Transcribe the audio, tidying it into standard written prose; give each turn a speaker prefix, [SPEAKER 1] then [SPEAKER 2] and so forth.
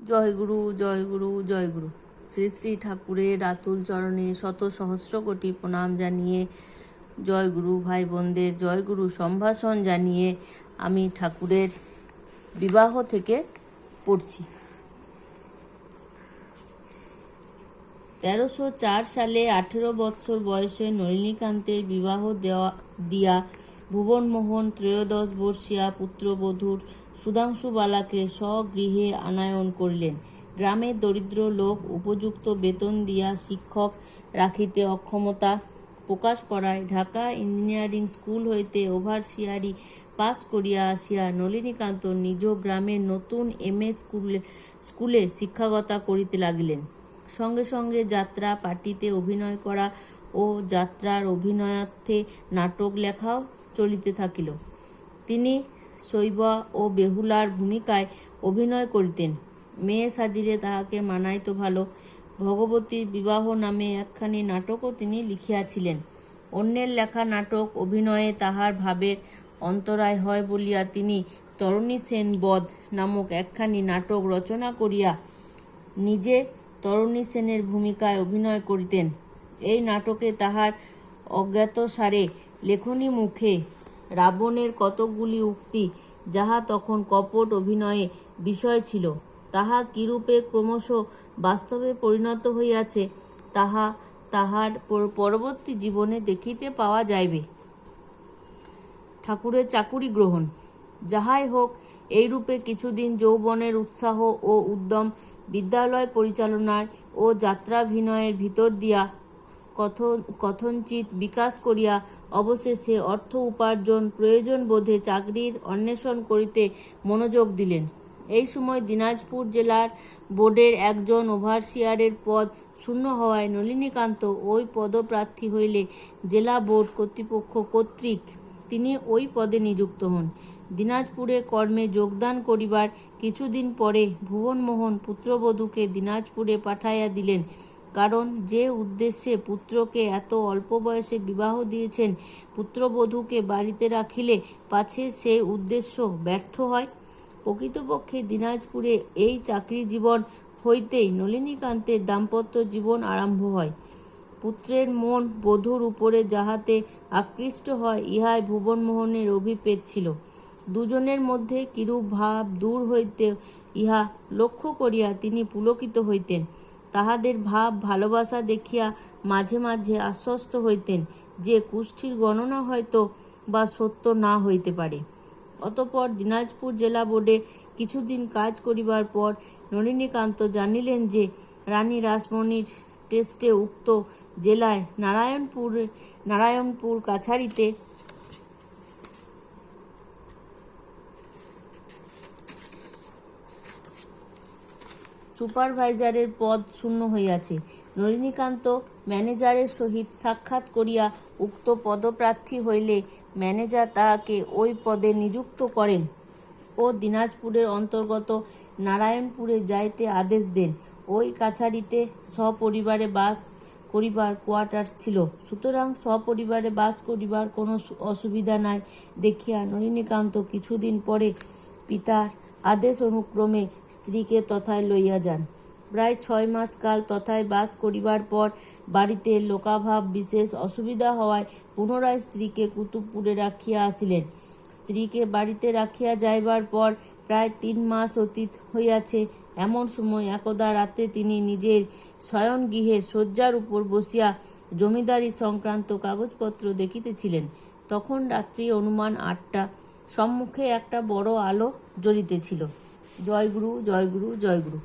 [SPEAKER 1] জয়গুরু জয়গুরু জয়গুরু। শ্রী শ্রী ঠাকুরের আতুল চরণে শত সহস্র কোটি প্রণাম জানিয়ে, জয়গুরু ভাই বোনদের জয়গুরু সম্ভাষণ জানিয়ে আমি ঠাকুরের বিবাহ থেকে পড়ছি। 1304 সালে 18 বৎসর বয়সে নলিনীকান্তের বিবাহ দিয়া ভুবনমোহন ত্রয়োদশ বর্ষীয়া পুত্রবধূর সুধাংশুবালাকে স্বগৃহে আনয়ন করিলেন। গ্রামের দরিদ্র লোক উপযুক্ত বেতন দিয়া শিক্ষক রাখিতে অক্ষমতা প্রকাশ করায় ঢাকা ইঞ্জিনিয়ারিং স্কুল হইতে ওভারসিয়ারি পাস করিয়া আসিয়া নলিনীকান্ত নিজ গ্রামের নতুন এম.এ. স্কুলে শিক্ষকতা করিতে লাগিলেন। সঙ্গে সঙ্গে যাত্রা পার্টিতে অভিনয় করা ও যাত্রার অভিনয়ার্থে নাটক লেখাও চলিতে থাকিল। তিনি শৈবা ও বেহুলার ভূমিকায় অভিনয় করিতেন। মেয়ে সাজিলে তাহাকে মানাইত ভালো। ভগবতীর বিবাহ নামে একখানি নাটকও তিনি লিখিয়াছিলেন। অন্যের লেখা নাটক অভিনয়ে তাহার ভাবের অন্তরায় হয় বলিয়া তিনি তরণী সেন বধ নামক একখানি নাটক রচনা করিয়া নিজে তরণী সেনের ভূমিকায় অভিনয় করিতেন। এই নাটকে তাহার অজ্ঞাতসারে লেখনী মুখে রাবণের কতকগুলি উক্তি, যাহা তখন কপট অভিনয়ে বিষয় ছিল, তাহা কিরূপে ক্রমশ বাস্তবে পরিণত হইয়াছে তাহা তাহার পরবর্তী জীবনে দেখিতে পাওয়া যাইবে। ঠাকুরের চাকুরি গ্রহণ। যাহাই হোক, এইরূপে কিছুদিন যৌবনের উৎসাহ ও উদ্যম বিদ্যালয় পরিচালনায় ও যাত্রাভিনয়ের ভিতর দিয়া কথঞ্চিৎ বিকাশ করিয়া অবশেষে অর্থ উপার্জন প্রয়োজন বোধে চাকরির অন্বেষণ করিতে মনোযোগ দিলেন। এই সময় দিনাজপুর জেলার বোর্ডের একজন ওভারসিয়ারের পদ শূন্য হওয়ায় নলিনীকান্ত ওই পদপ্রার্থী হইলে জেলা বোর্ড কর্তৃপক্ষ কর্তৃক তিনি ওই পদে নিযুক্ত হন। দিনাজপুরে কর্মে যোগদান করিবার কিছুদিন পরে ভুবনমোহন পুত্রবধূকে দিনাজপুরে পাঠাইয়া দিলেন, কারণ যে উদ্দেশ্যে পুত্রকে এত অল্প বয়সে বিবাহ দিয়েছেন, পুত্রবধূকে বাড়িতে রাখিলে পাছে সে উদ্দেশ্য ব্যর্থ হয়। প্রকৃতপক্ষে দিনাজপুরে এই চাকরি জীবন হইতেই নলিনীকান্তের দাম্পত্য জীবন আরম্ভ হয়। পুত্রের মন বধূর উপরে যাহাতে আকৃষ্ট হয়, ইহাই ভুবনমোহনের অভিপ্রেত ছিল। দুজনের মধ্যে কিরূপ ভাব দূর হইতে ইহা লক্ষ্য করিয়া তিনি পুলকিত হইতেন। তাহাদের ভাব ভালোবাসা দেখিয়া মাঝে মাঝে আশ্বস্ত হইতেন যে কুষ্ঠির গণনা হয়তো বা সত্য না হইতে পারে। অতঃপর দিনাজপুর জেলা বোর্ডে কিছুদিন কাজ করিবার পর নলিনীকান্ত জানিলেন যে রানী রাসমণির টেস্টে উক্ত জেলায় নারায়ণপুর কাছারিতে সুপারভাইজারের পদ শূন্য হইয়াছে। নলিনীকান্ত ম্যানেজারের সহিত সাক্ষাৎ করিয়া উক্ত পদপ্রার্থী হইলে ম্যানেজার তাহাকে ওই পদে নিযুক্ত করেন ও দিনাজপুরের অন্তর্গত নারায়ণপুরে যাইতে আদেশ দেন। ওই কাছারিতে সপরিবারে বাস করিবার কোয়ার্টার্স ছিল, সুতরাং সপরিবারে বাস করিবার কোনো অসুবিধা নাই দেখিয়া নলিনীকান্ত কিছুদিন পরে পিতার আদেশ অনুক্রমে স্ত্রীকে তথায় লইয়া যান। প্রায় 6 মাস কাল তথায় বাস করিবার পর বাড়িতে লোকাভাব বিশেষ অসুবিধা হওয়ায় পুনরায় স্ত্রীকে কুতুবপুরে রাখিয়া আসিলেন। স্ত্রীকে বাড়িতে রাখিয়া যাইবার পর প্রায় 3 মাস অতীত হইয়াছে। এমন সময় একদা রাতে তিনি নিজের শয়নগৃহের শয্যার উপর বসিয়া জমিদারি সংক্রান্ত কাগজপত্র দেখিতেছিলেন। তখন রাত্রি অনুমান 8টা। সম্মুখে একটা বড় আলো জ্বলিতেছিল। জয়গুরু জয়গুরু জয়গুরু।